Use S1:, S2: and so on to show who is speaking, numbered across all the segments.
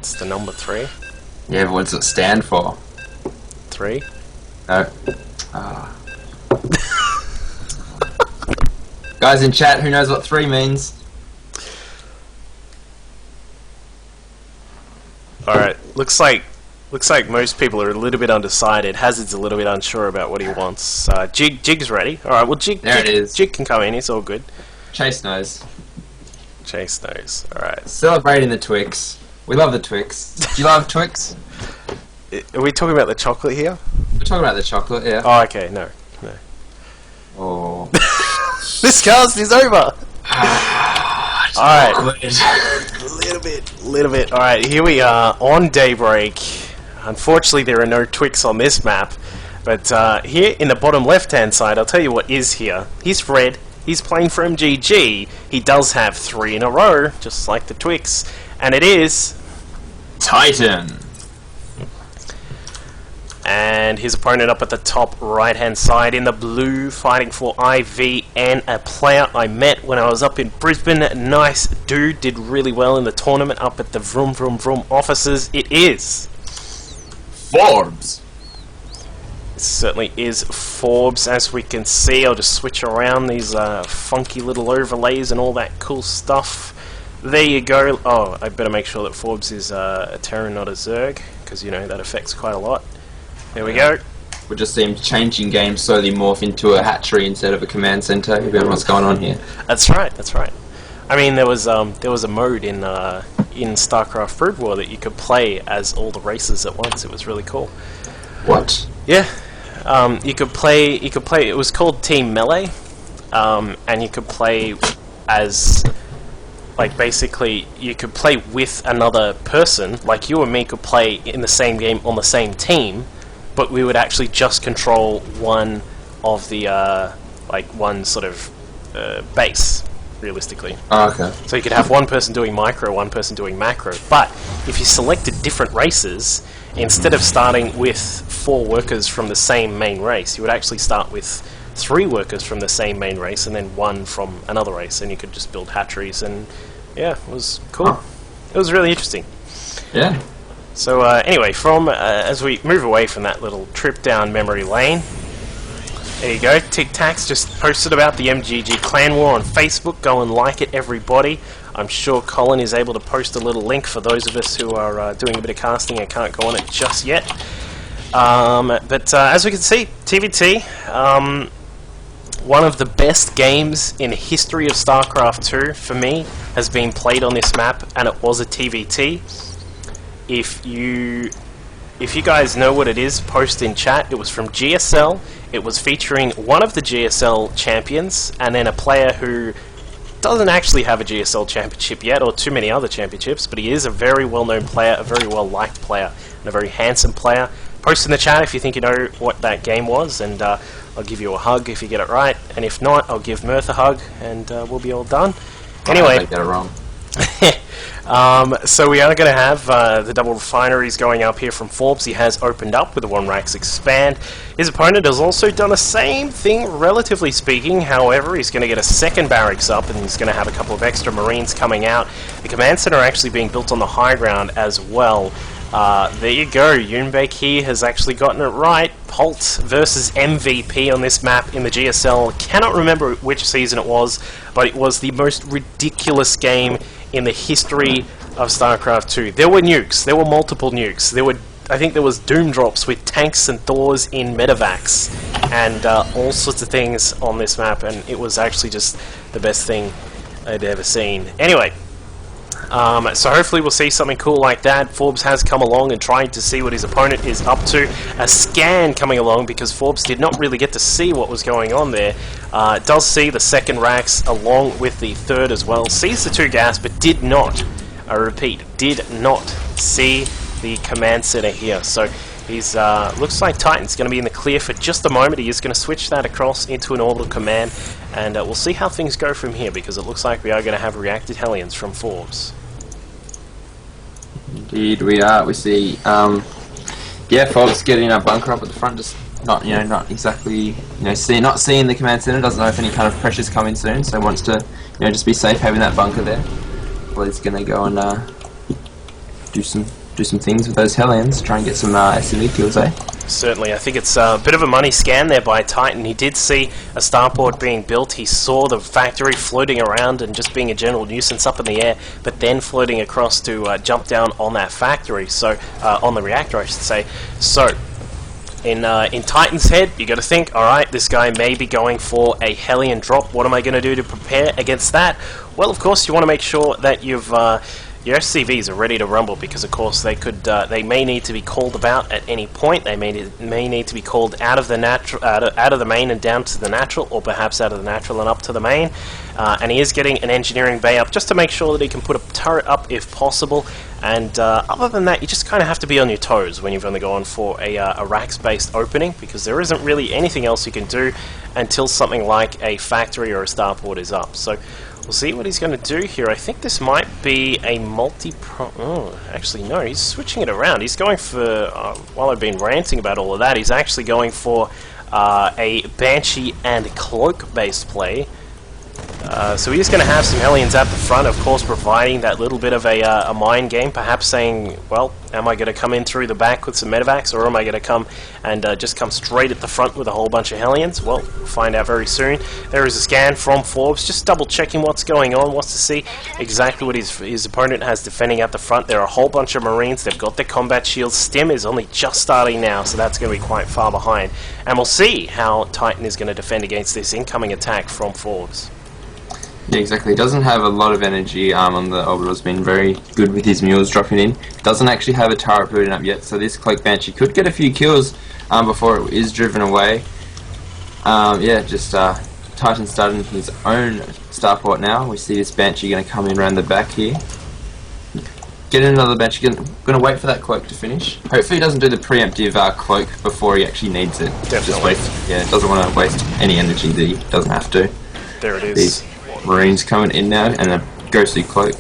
S1: It's the number 3.
S2: Yeah, but what does it stand for?
S1: 3.
S2: No. Guys in chat, who knows what 3 means?
S1: Alright, looks like most people are a little bit undecided. Hazard's a little bit unsure about what he wants. Jig's ready. Alright, well Jig can come in, it's all good.
S2: Chase knows.
S1: Chase knows. Alright.
S2: Celebrating the Twix. We love the Twix. Do you love Twix?
S1: Are we talking about the chocolate here?
S2: We're talking about the chocolate, yeah.
S1: Oh, okay, no.
S2: Oh.
S1: This cast is over! Alright. Little bit. Alright, here we are on Daybreak. Unfortunately, there are no Twix on this map. But here in the bottom left-hand side, I'll tell you what is here. He's red. He's playing for mGG. He does have 3 in a row, just like the Twix. And it is...
S2: Titan.
S1: And his opponent up at the top right-hand side in the blue, fighting for IV, and a player I met when I was up in Brisbane. Nice dude, did really well in the tournament up at the Vroom Vroom Vroom offices. It is...
S2: Forbes.
S1: It certainly is Forbes, as we can see. I'll just switch around these funky little overlays and all that cool stuff. There you go. Oh, I better make sure that Forbes is a Terran, not a Zerg, because, you know, that affects quite a lot. There we go.
S2: We just seem changing games slowly morph into a hatchery instead of a command center. You know what's going on here.
S1: That's right. That's right. I mean, there was a mode in StarCraft Brood War that you could play as all the races at once. It was really cool.
S2: What?
S1: Yeah. You could play. It was called Team Melee, and you could play as, like, basically you could play with another person. Like you and me could play in the same game on the same team. But we would actually just control one of the, like, one sort of base, realistically.
S2: Oh, okay.
S1: So you could have one person doing micro, one person doing macro. But if you selected different races, instead of starting with 4 workers from the same main race, you would actually start with 3 workers from the same main race and then 1 from another race. And you could just build hatcheries, and yeah, it was cool.
S2: Huh.
S1: It was really interesting.
S2: Yeah.
S1: So anyway, from as we move away from that little trip down memory lane, there you go. Tic Tacs just posted about the mGG Clan War on Facebook. Go and like it, everybody. I'm sure Colin is able to post a little link for those of us who are doing a bit of casting and can't go on it just yet. But as we can see, TVT, one of the best games in the history of StarCraft 2 for me has been played on this map, and it was a TVT. If you guys know what it is, post in chat. It was from GSL. It was featuring one of the GSL champions, and then a player who doesn't actually have a GSL championship yet, or too many other championships, but he is a very well-known player, a very well-liked player, and a very handsome player. Post in the chat if you think you know what that game was, and I'll give you a hug if you get it right, and if not, I'll give Mirth a hug, and we'll be all done. Anyway.
S2: I got it wrong.
S1: So we are going to have the double refineries going up here from Forbes. He has opened up with the 1 Rax expand. His opponent has also done the same thing, relatively speaking. However, he's going to get a 2nd barracks up, and he's going to have a couple of extra marines coming out. The command center actually being built on the high ground as well. There you go. Yunbek here has actually gotten it right. Holt versus MVP on this map in the GSL. Cannot remember which season it was, but it was the most ridiculous game in the history of StarCraft 2. There were nukes. There were multiple nukes. I think there was Doom drops with tanks and Thors in medevacs, and all sorts of things on this map, and it was actually just the best thing I'd ever seen. Anyway, so hopefully we'll see something cool like that. Forbes has come along and trying to see what his opponent is up to. A scan coming along because Forbes did not really get to see what was going on there. Does see the 2nd Rax along with the 3rd as well. Sees the 2 gas, but did not, I repeat, did not see the command center here. So he's looks like Titan's going to be in the clear for just a moment. He is going to switch that across into an orbital command, and we'll see how things go from here, because it looks like we are going to have reacted Hellions from Forbes.
S2: Indeed, we are. We see, yeah, Forbes getting a bunker up at the front, just not exactly, not seeing the command center. Doesn't know if any kind of pressure's coming soon, so wants to, just be safe having that bunker there. Well, he's gonna go and do some things with those Hellions, try and get some SCV kills, eh?
S1: Certainly, I think it's a bit of a money scan there by Titan. He did see a starport being built, he saw the factory floating around and just being a general nuisance up in the air, but then floating across to jump down on that factory, so on the reactor I should say. So, in Titan's head, you got to think, alright, this guy may be going for a Hellion drop, what am I going to do to prepare against that? Well, of course, you want to make sure that you've your SCVs are ready to rumble, because of course they may need to be called about at any point. They may need to be called out of the out of the main and down to the natural, or perhaps out of the natural and up to the main. And he is getting an engineering bay up just to make sure that he can put a turret up if possible. And other than that, you just kind of have to be on your toes when you've only gone for a racks-based opening, because there isn't really anything else you can do until something like a factory or a starport is up. So we'll see what he's going to do here. I think this might be a oh, actually no, he's switching it around. He's going for, while I've been ranting about all of that, he's actually going for a Banshee and Cloak-based play. So he is going to have some Hellions at the front, of course, providing that little bit of a mind game, perhaps saying, well, am I going to come in through the back with some medevacs, or am I going to come and just come straight at the front with a whole bunch of Hellions? Well, we'll find out very soon. There is a scan from Forbes, just double checking what's going on, wants to see exactly what his opponent has defending at the front. There are a whole bunch of Marines, they've got their combat shields. Stim is only just starting now, so that's going to be quite far behind. And we'll see how Titan is going to defend against this incoming attack from Forbes.
S2: Yeah, exactly. He doesn't have a lot of energy on the orbital. Has been very good with his mules dropping in. Doesn't actually have a turret booting up yet, so this Cloak Banshee could get a few kills before it is driven away. Yeah, just Titan starting his own starport now. We see this Banshee going to come in around the back here. Get another Banshee. Going to wait for that Cloak to finish. Hopefully he doesn't do the preemptive Cloak before he actually needs it.
S1: Definitely.
S2: Doesn't want to waste any energy that he doesn't have to.
S1: There it is.
S2: These Marines coming in now, and a ghostly Cloak.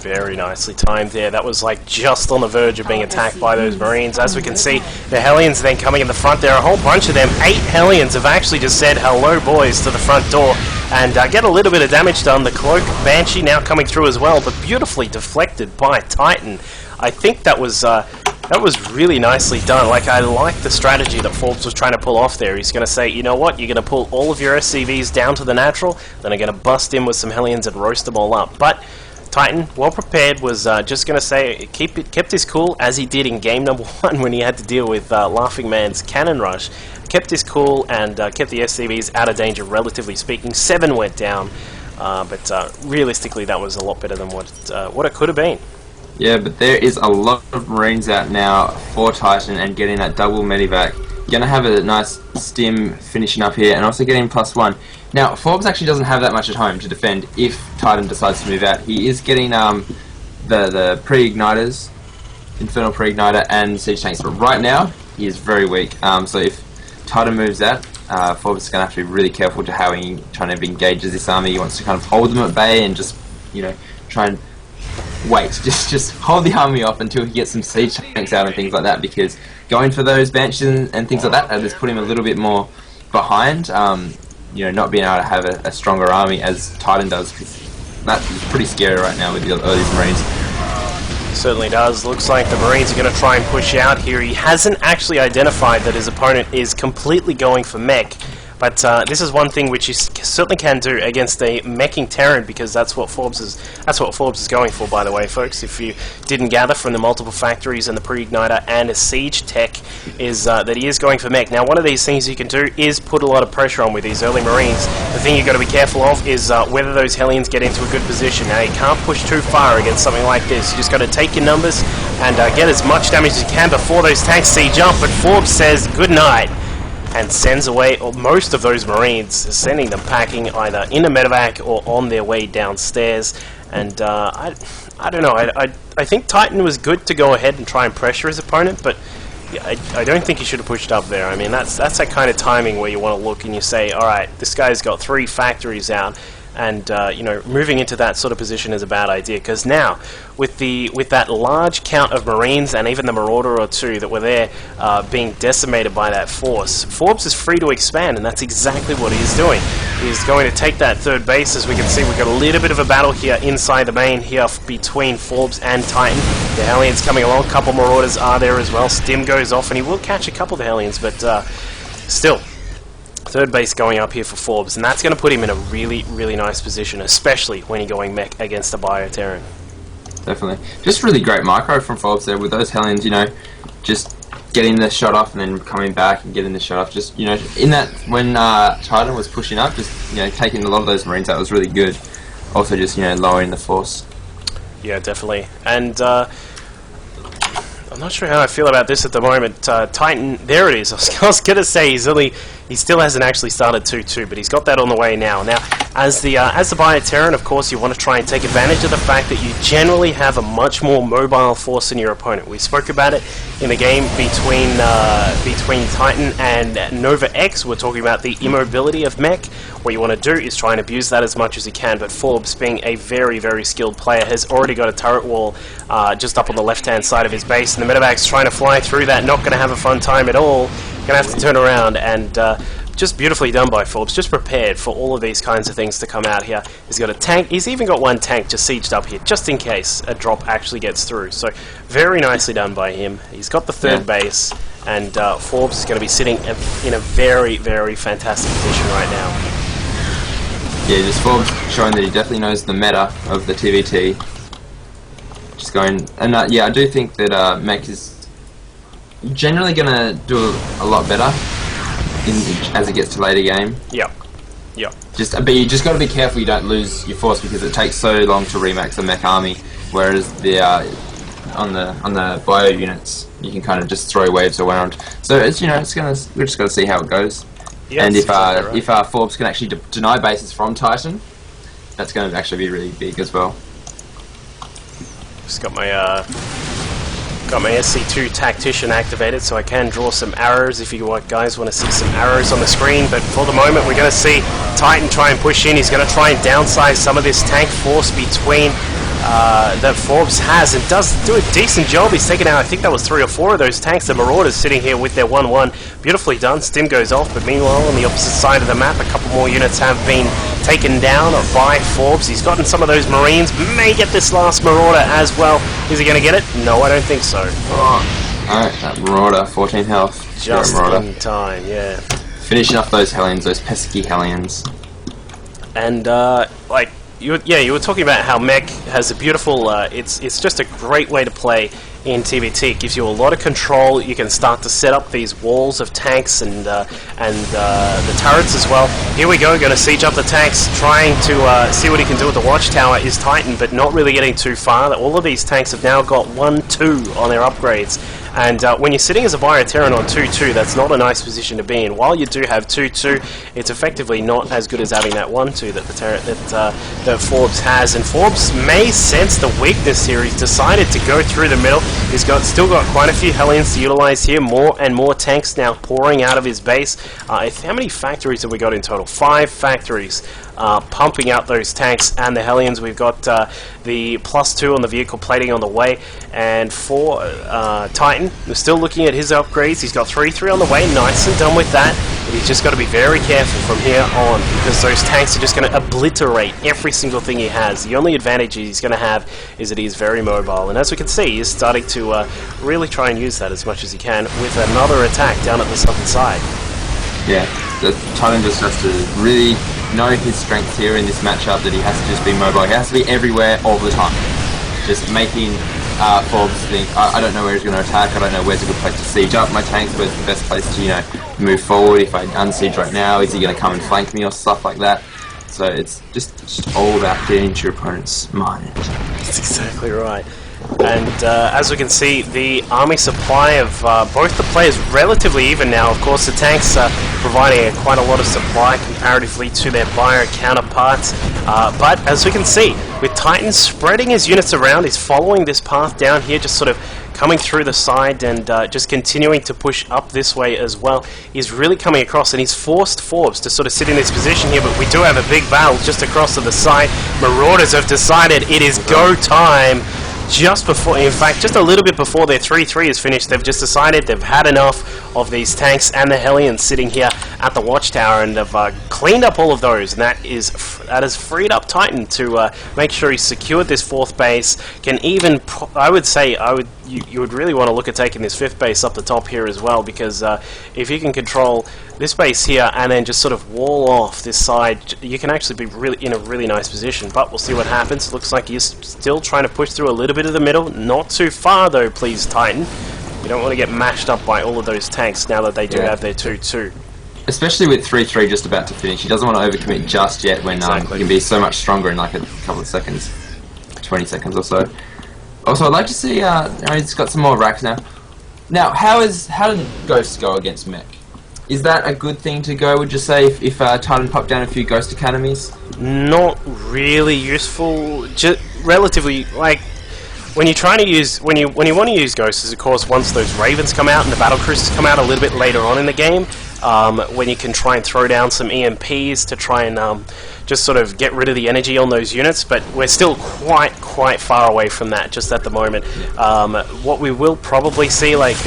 S1: Very nicely timed there. That was like just on the verge of being attacked by those Marines. As we can see, the Hellions then coming in the front. There are a whole bunch of them. 8 Hellions have actually just said hello boys to the front door and get a little bit of damage done. The Cloak Banshee now coming through as well, but beautifully deflected by Titan. I think that was really nicely done. Like, I like the strategy that Forbes was trying to pull off there. He's going to say, you know what, you're going to pull all of your SCVs down to the natural, then I'm going to bust in with some Hellions and roast them all up. But Titan, well prepared, was just going to say, kept his cool, as he did in game number 1 when he had to deal with Laughing Man's cannon rush. Kept his cool and kept the SCVs out of danger, relatively speaking. 7 went down, but realistically that was a lot better than what it could have been.
S2: Yeah, but there is a lot of Marines out now for Titan and getting that double medivac. You're going to have a nice stim finishing up here and also getting +1. Now, Forbes actually doesn't have that much at home to defend if Titan decides to move out. He is getting the pre-igniters, Infernal Pre-Igniter and Siege Tanks, but right now he is very weak. So if Titan moves out, Forbes is going to have to be really careful to how he kind of engages this army. He wants to kind of hold them at bay and just, you know, try and wait, just hold the army off until he gets some siege tanks out and things like that, because going for those Banshees and things like that just put him a little bit more behind, you know, not being able to have a stronger army as Titan does, because that's pretty scary right now with these Marines.
S1: Certainly does. Looks like the Marines are going to try and push out here. He hasn't actually identified that his opponent is completely going for mech. But this is one thing which you certainly can do against a meching Terran, because that's what Forbes is going for, by the way, folks. If you didn't gather from the multiple factories and the pre-igniter and a siege tech, is that he is going for mech. Now, one of these things you can do is put a lot of pressure on with these early Marines. The thing you've got to be careful of is whether those Hellions get into a good position. Now, you can't push too far against something like this. You just got to take your numbers and get as much damage as you can before those tanks siege up. But Forbes says good night and sends away most of those Marines, sending them packing either in a medevac or on their way downstairs. And I don't know, I think Titan was good to go ahead and try and pressure his opponent, but yeah, I don't think he should have pushed up there. I mean, that's that kind of timing where you want to look and you say, alright, this guy's got 3 factories out, and you know, moving into that sort of position is a bad idea, because now with that large count of Marines and even the Marauder or 2 that were there being decimated by that force, Forbes is free to expand, and that's exactly what he's doing. He's going to take that 3rd base. As we can see, we've got a little bit of a battle here inside the main here between Forbes and Titan. The Hellions coming along, a couple more orders are there as well. Stim goes off, and he will catch a couple of the Hellions, but still, third base going up here for Forbes, and that's going to put him in a really, really nice position, especially when you're going mech against a Bioterran.
S2: Definitely. Just really great micro from Forbes there with those Hellions, you know, just getting the shot off and then coming back and getting the shot off. Just, you know, in that, when Titan was pushing up, just, you know, taking a lot of those Marines out was really good. Also just, you know, lowering the force.
S1: Yeah, definitely. And I'm not sure how I feel about this at the moment. Titan, there it is. I was going to say he still hasn't actually started 2-2, but he's got that on the way now. Now, as the Bioterran, of course, you want to try and take advantage of the fact that you generally have a much more mobile force than your opponent. We spoke about it in the game between Titan and Nova X. We're talking about the immobility of mech. What you want to do is try and abuse that as much as you can, but Forbes, being a very, very skilled player, has already got a turret wall just up on the left-hand side of his base, and the medevac's trying to fly through that, not going to have a fun time at all. Going to have to turn around, and just beautifully done by Forbes, just prepared for all of these kinds of things to come out here. He's got a tank, he's even got one tank just sieged up here, just in case a drop actually gets through. So, very nicely done by him. He's got the third base, and Forbes is going to be sitting in a very, very fantastic position right now.
S2: Yeah, just Forbes showing that he definitely knows the meta of the TVT. Just going, and yeah, I do think that mech is generally going to do a lot better as it gets to later game.
S1: Yep.
S2: But you just got to be careful you don't lose your force, because it takes so long to remax a mech army, whereas the on the bio units you can kind of just throw waves around. So it's, you know, we're just got to see how it goes. Yeah, and if Forbes can actually deny bases from Titan, that's going to actually be really big as well.
S1: Just got my SC2 Tactician activated, so I can draw some arrows if you guys want to see some arrows on the screen. But for the moment, we're going to see Titan try and push in. He's going to try and downsize some of this tank force between that Forbes has, and does do a decent job. He's taken out, I think that was 3 or 4 of those tanks. The Marauders sitting here with their 1-1. Beautifully done. Stim goes off, but meanwhile, on the opposite side of the map, a couple more units have been taken down by Forbes. He's gotten some of those Marines. May get this last Marauder as well. Is he going to get it? No, I don't think so.
S2: Alright, that Marauder, 14 health.
S1: Just in time, yeah.
S2: Finishing off those Hellions, those pesky Hellions.
S1: And, like, you were talking about how mech has a beautiful, it's just a great way to play in TVT. It gives you a lot of control. You can start to set up these walls of tanks and the turrets as well. Here we go, going to siege up the tanks, trying to see what he can do with the watchtower is Titan, but not really getting too far. All of these tanks have now got 1-2 on their upgrades. And when you're sitting as a Bioterran on 2-2, that's not a nice position to be in. While you do have 2-2, it's effectively not as good as having that 1-2 that Forbes has. And Forbes may sense the weakness here. He's decided to go through the middle. He's still got quite a few Hellions to utilize here. More and more tanks now pouring out of his base. How many factories have we got in total? 5 factories pumping out those tanks and the Hellions. We've got the +2 on the vehicle plating on the way. And for Titan, we're still looking at his upgrades. He's got 3-3 on the way. Nice and done with that. But he's just got to be very careful from here on, because those tanks are just going to obliterate every single thing he has. The only advantage he's going to have is that he's very mobile. And as we can see, he's starting to really try and use that as much as he can with another attack down at the southern side.
S2: Yeah, the Titan just has to really know his strengths here in this matchup, that he has to just be mobile. He has to be everywhere all the time. Just making Forbes think, I don't know where he's going to attack, I don't know where's a good place to siege up my tanks, where's the best place to, you know, move forward. If I unsiege right now, is he going to come and flank me or stuff like that? So it's just all about getting into your opponent's mind.
S1: That's exactly right. And as we can see, the army supply of both the players relatively even now. Of course, the tanks are providing quite a lot of supply comparatively to their bio counterparts. But as we can see, with Titan spreading his units around, he's following this path down here, just sort of coming through the side and just continuing to push up this way as well. He's really coming across, and he's forced Forbes to sort of sit in this position here, but we do have a big battle just across to the side. Marauders have decided it is go time just before, in fact, just a little bit before their 3-3 is finished, they've just decided they've had enough of these tanks and the Hellions sitting here at the watchtower, and they've cleaned up all of those, and that has freed up Titan to make sure he's secured this 4th base. Can even, I would say, you would really want to look at taking this 5th base up the top here as well, because if you can control this base here and then just sort of wall off this side, you can actually be really in a really nice position. But we'll see what happens. Looks like he's still trying to push through a little bit of the middle. Not too far though, please, Titan. You don't want to get mashed up by all of those tanks now that they do have their 2-2.
S2: Especially with 3-3 just about to finish. He doesn't want to overcommit just yet when he can be so much stronger in like a couple of seconds. 20 seconds or so. Also, I'd like to see, he's got some more racks now. Now, how did Ghosts go against Mech? Is that a good thing to go, would you say, if Titan popped down a few Ghost Academies?
S1: Not really useful. Just relatively, like, when you're trying to use, when you want to use Ghosts, is of course once those Ravens come out and the Battle Cruisers come out a little bit later on in the game, when you can try and throw down some EMPs to try and just sort of get rid of the energy on those units, but we're still quite far away from that just at the moment. What we will probably see, like,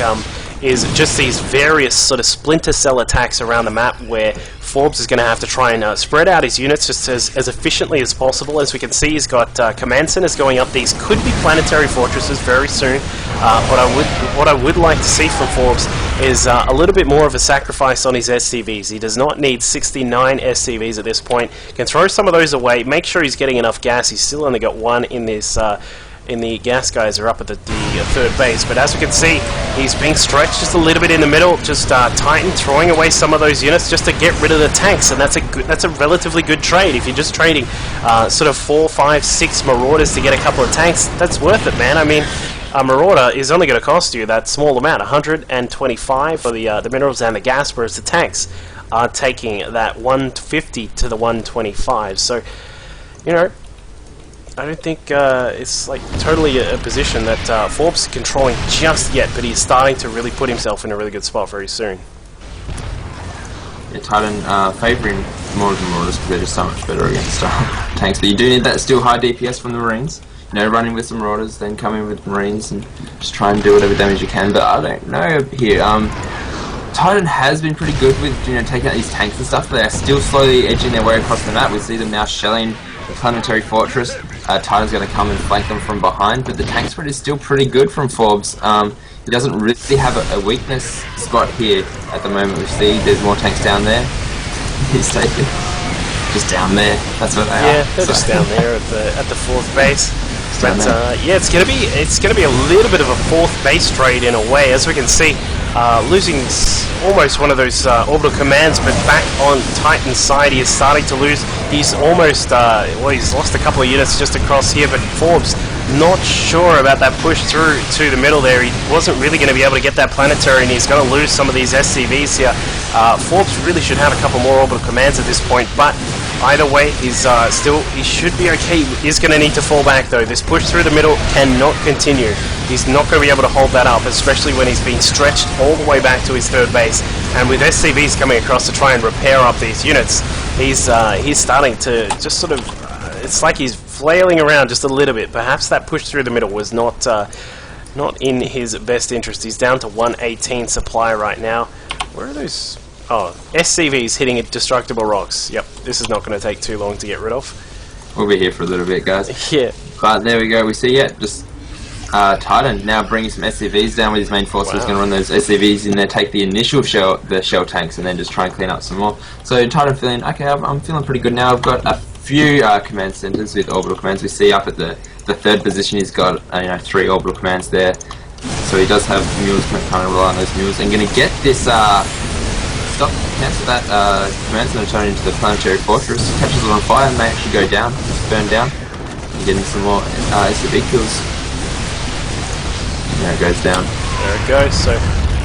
S1: is just these various sort of splinter cell attacks around the map where Forbes is going to have to try and spread out his units just as efficiently as possible. As we can see, he's got command centers going up. These could be planetary fortresses very soon. What I would like to see from Forbes is a little bit more of a sacrifice on his SCVs. He does not need 69 SCVs at this point. Can throw some of those away, make sure he's getting enough gas. He's still only got 1 in this in the gas guys are up at the 3rd base, but as we can see, he's being stretched just a little bit in the middle. Just Titan throwing away some of those units just to get rid of the tanks, and that's a relatively good trade. If you're just trading sort of 4, 5, 6 Marauders to get a couple of tanks, that's worth it, man. I mean, a Marauder is only going to cost you that small amount, 125 for the minerals and the gas, whereas the tanks are taking that 150 to the 125. So, you know, I don't think it's like totally a position that Forbes is controlling just yet, but he's starting to really put himself in a really good spot very soon.
S2: Yeah, Titan favouring more of the Marauders because they're just so much better against tanks, but you do need that still high DPS from the Marines. You know, running with some Marauders, then come in with Marines and just try and do whatever damage you can. But I don't know here. Titan has been pretty good with, you know, taking out these tanks and stuff. They are still slowly edging their way across the map. We see them now shelling the Planetary Fortress. Titan's going to come and flank them from behind, but the tank spread is still pretty good from Forbes. He doesn't really have a weakness spot here at the moment. We see there's more tanks down there. He's taken just down there. That's what they are.
S1: Yeah, they're just down there at the 4th base. But yeah, it's gonna be a little bit of a 4th base trade in a way, as we can see. Losing almost one of those orbital commands, but back on Titan's side, he is starting to lose. He's almost, well, he's lost a couple of units just across here, but Forbes not sure about that push through to the middle there. He wasn't really going to be able to get that planetary, and he's going to lose some of these SCVs here. Forbes really should have a couple more orbital commands at this point, but either way, he should be okay. He is going to need to fall back though. This push through the middle cannot continue. He's not going to be able to hold that up, especially when he's being stretched all the way back to his 3rd base. And with SCVs coming across to try and repair up these units, he's starting to just sort of, it's like he's flailing around just a little bit. Perhaps that push through the middle was not in his best interest. He's down to 118 supply right now. Where are those? Oh, SCVs hitting destructible rocks. Yep, this is not going to take too long to get rid of.
S2: We'll be here for a little bit, guys.
S1: Yeah.
S2: But there we go. We see, just Titan now bringing some SCVs down with his main force. Wow. He's going to run those SCVs in there, take the initial shell tanks, and then just try and clean up some more. So Titan feeling, okay, I'm feeling pretty good now. I've got a few command centers with orbital commands. We see up at the 3rd position, he's got 3 orbital commands there. So he does have mules, kind of rely on those mules, and going to get this. Cancel that command center, turn into the Planetary Fortress, catches it on fire, and they actually go down, burn down, and getting some more SCV kills. There it goes down.
S1: There it goes. So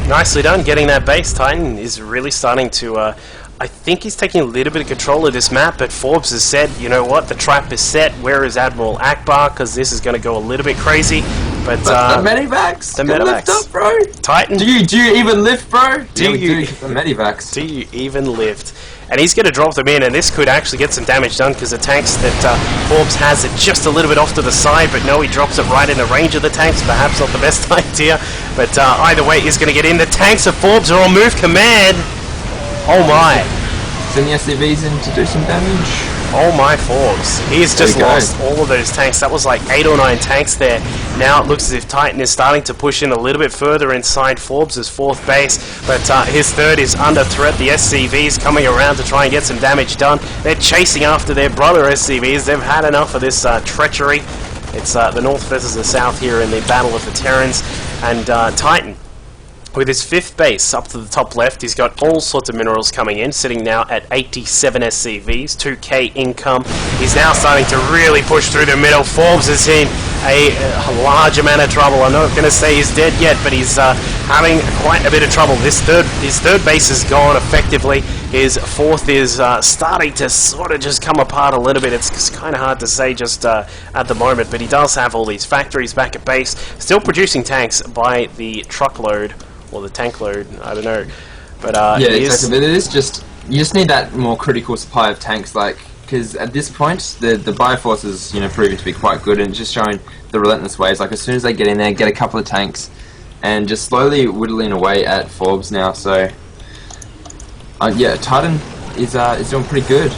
S1: nicely done, getting that base. Titan is really starting to. I think he's taking a little bit of control of this map, but Forbes has said, you know what, the trap is set. Where is Admiral Akbar? Because this is going to go a little bit crazy. But
S2: the medivacs!
S1: The medivacs.
S2: Lift up, bro!
S1: Titan.
S2: Do you even lift, bro?
S1: Do you
S2: the medivacs?
S1: Do you even lift? and he's going to drop them in, and this could actually get some damage done because the tanks that Forbes has are just a little bit off to the side, but no, he drops it right in the range of the tanks. Perhaps not the best idea, but either way, he's going to get in. The tanks of Forbes are on move command. Oh my.
S2: Send the SCVs in to do some damage.
S1: Oh my, Forbes. He's just lost all of those tanks. That was like 8 or 9 tanks there. Now it looks as if Titan is starting to push in a little bit further inside Forbes' 4th base, but his 3rd is under threat. The SCVs coming around to try and get some damage done. They're chasing after their brother SCVs. They've had enough of this treachery. It's the North versus the South here in the Battle of the Terrans, and Titan, with his 5th base up to the top left, he's got all sorts of minerals coming in, sitting now at 87 SCVs, 2k income. He's now starting to really push through the middle. Forbes is in a large amount of trouble. I'm not going to say he's dead yet, but he's having quite a bit of trouble. His third base is gone effectively. His 4th is starting to sort of just come apart a little bit. It's kind of hard to say just at the moment, but he does have all these factories back at base, still producing tanks by the truckload. Or the tank load, I don't know, but
S2: yeah, exactly. But it is just, you just need that more critical supply of tanks, like, because at this point the Bioforce is, you know, proving to be quite good, and just showing the relentless ways. Like, as soon as they get in there, get a couple of tanks, and just slowly whittling away at Forbes now. So yeah, Titan is doing pretty good.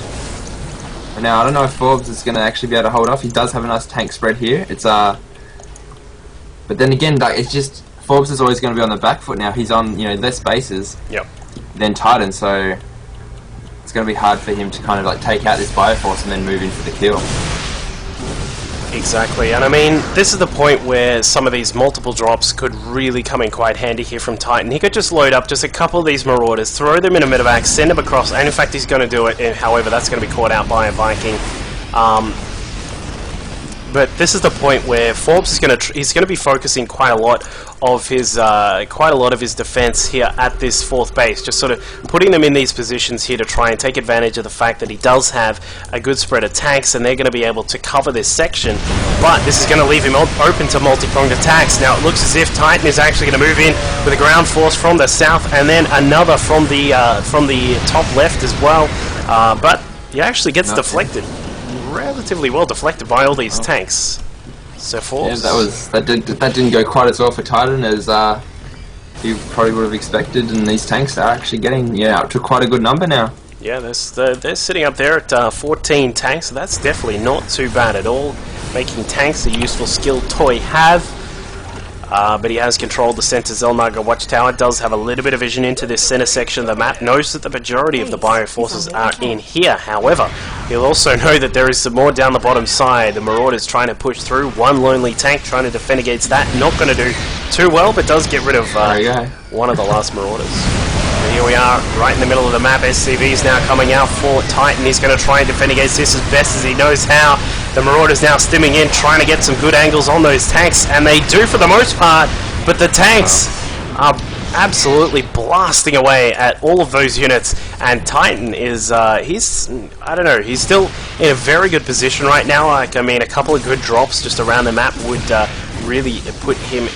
S2: Now I don't know if Forbes is going to actually be able to hold off. He does have a nice tank spread here. It's but then again, like, it's just, Forbes is always going to be on the back foot now. He's on, you know, less bases than Titan, so it's going to be hard for him to kind of like take out this Bioforce and then move in for the kill.
S1: Exactly, and I mean, this is the point where some of these multiple drops could really come in quite handy here from Titan. He could just load up just a couple of these Marauders, throw them in a medevac, send them across, and in fact he's going to do it, however that's going to be caught out by a Viking. But this is the point where Forbes is going to be focusing quite a lot of his defense here at this 4th base, just sort of putting them in these positions here to try and take advantage of the fact that he does have a good spread of tanks, and they're going to be able to cover this section. But this is going to leave him open to multi-pronged attacks. Now it looks as if Titan is actually going to move in with a ground force from the south, and then another from the top left as well. But he actually gets deflected. Relatively well deflected by all these tanks. So Forbes,
S2: yeah, that didn't go quite as well for Titan as you probably would have expected, and these tanks are actually getting up to quite a good number now.
S1: Yeah, they're sitting up there at 14 tanks, so that's definitely not too bad at all. Making tanks a useful skill to have. But he has controlled the center Zelnaga watchtower, does have a little bit of vision into this center section of the map, knows that the majority of the Bioforces are in here. However, he'll also know that there is some more down the bottom side. The Marauders trying to push through, one lonely tank trying to defend against that, not going to do too well, but does get rid of one of the last Marauders. And here we are, right in the middle of the map. SCV's now coming out for Titan. He's going to try and defend against this as best as he knows how. The Marauders now stimming in, trying to get some good angles on those tanks, and they do for the most part, but the tanks are absolutely blasting away at all of those units, and Titan is, I don't know, he's still in a very good position right now. Like, I mean, a couple of good drops just around the map would really put him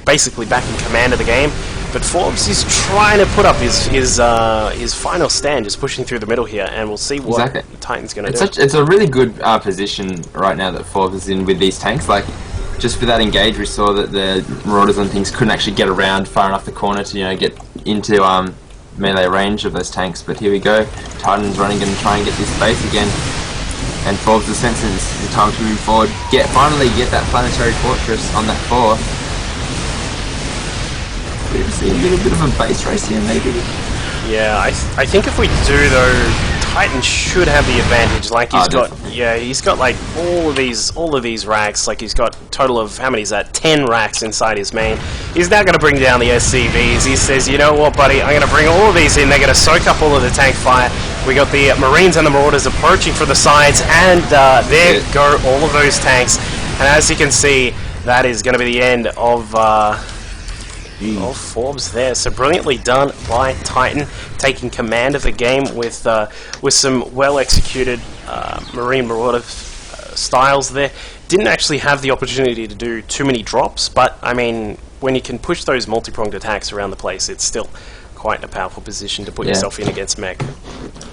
S1: basically back in command of the game. But Forbes is trying to put up his final stand, just pushing through the middle here, and we'll see what Titan's going to do.
S2: It's a really good position right now that Forbes is in with these tanks. Like, just for that engage, we saw that the Marauders and things couldn't actually get around far enough the corner to, you know, get into melee range of those tanks. But here we go, Titan's running and trying to get this base again, and Forbes is sensing it's time to move forward. Finally get that planetary fortress on that 4th. See a little bit of a base race here, maybe.
S1: Yeah, I think if we do though, Titan should have the advantage. Like he's got like all of these racks. Like he's got a total of, how many is that? 10 racks inside his main. He's now going to bring down the SCVs. He says, you know what, buddy? I'm going to bring all of these in. They're going to soak up all of the tank fire. We got the Marines and the Marauders approaching from the sides, and there go all of those tanks. And as you can see, that is going to be the end of Forbes there. So brilliantly done by Titan, taking command of the game with some well executed Marine Marauder styles there. Didn't actually have the opportunity to do too many drops, but I mean, when you can push those multi-pronged attacks around the place, it's still quite a powerful position to put yourself in against mech.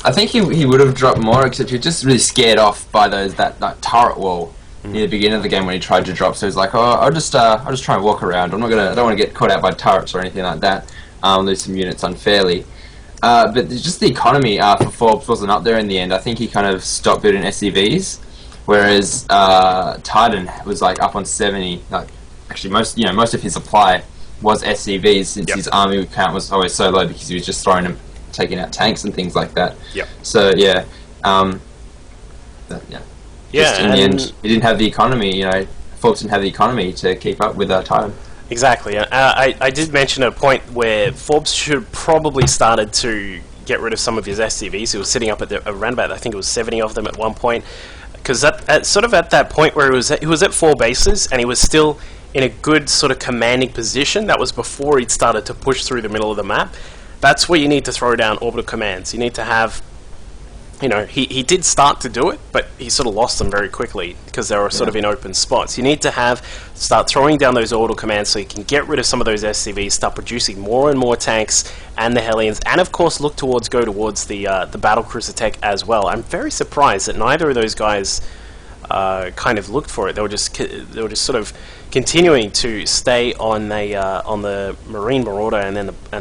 S2: I think he would have dropped more, except he was just really scared off by that turret wall near the beginning of the game when he tried to drop. So he's like, oh, I'll just try and walk around. I don't want to get caught out by turrets or anything like that. Lose some units unfairly. But just the economy for Forbes wasn't up there in the end. I think he kind of stopped building SCVs, whereas Titan was like up on 70. Like actually, most of his supply was SCVs, since his army count was always so low because he was just throwing them, taking out tanks and things like that. So yeah, Just in the end, he didn't have the economy. Forbes didn't have the economy to keep up with Titan.
S1: Exactly. I did mention a point where Forbes should probably started to get rid of some of his SCVs. He was sitting up at around about, I think it was 70 of them at one point, because at that point where he was at 4 bases and he was still in a good sort of commanding position. That was before he'd started to push through the middle of the map. That's where you need to throw down orbital commands. You need to have, he did start to do it, but he sort of lost them very quickly because they were sort of in open spots. You need to start throwing down those orbital commands so you can get rid of some of those SCVs, start producing more and more tanks and the Hellions, and of course go towards the battlecruiser tech as well. I'm very surprised that neither of those guys kind of looked for it. They were just sort of continuing to stay on the Marine Marauder and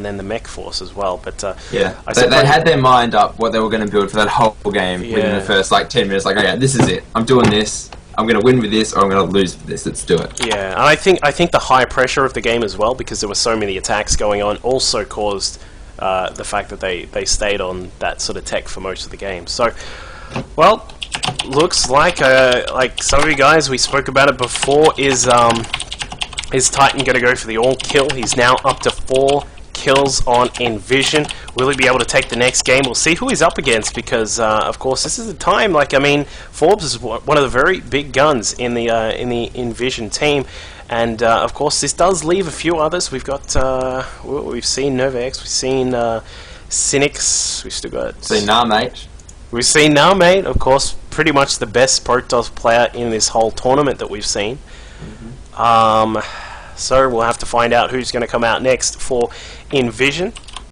S1: then the mech force as well. But
S2: they had their mind up what they were going to build for that whole game within the first 10 minutes. Like, okay, this is it. I'm doing this. I'm going to win with this, or I'm going to lose with this. Let's do it.
S1: Yeah, and I think the high pressure of the game as well, because there were so many attacks going on, also caused the fact that they stayed on that sort of tech for most of the game. So, well, looks like some of you guys, we spoke about it before, is Titan going to go for the all kill? He's now up to 4 kills on Invision. Will he be able to take the next game? We'll see who he's up against, because of course this is the time. Forbes is one of the very big guns in the Invision team, and of course this does leave a few others. We've got we've seen Novax, we've seen Cynics, we've still got
S2: Mate.
S1: We've seen Mate, of course, pretty much the best Protoss player in this whole tournament that we've seen. So we'll have to find out who's going to come out next for Invision.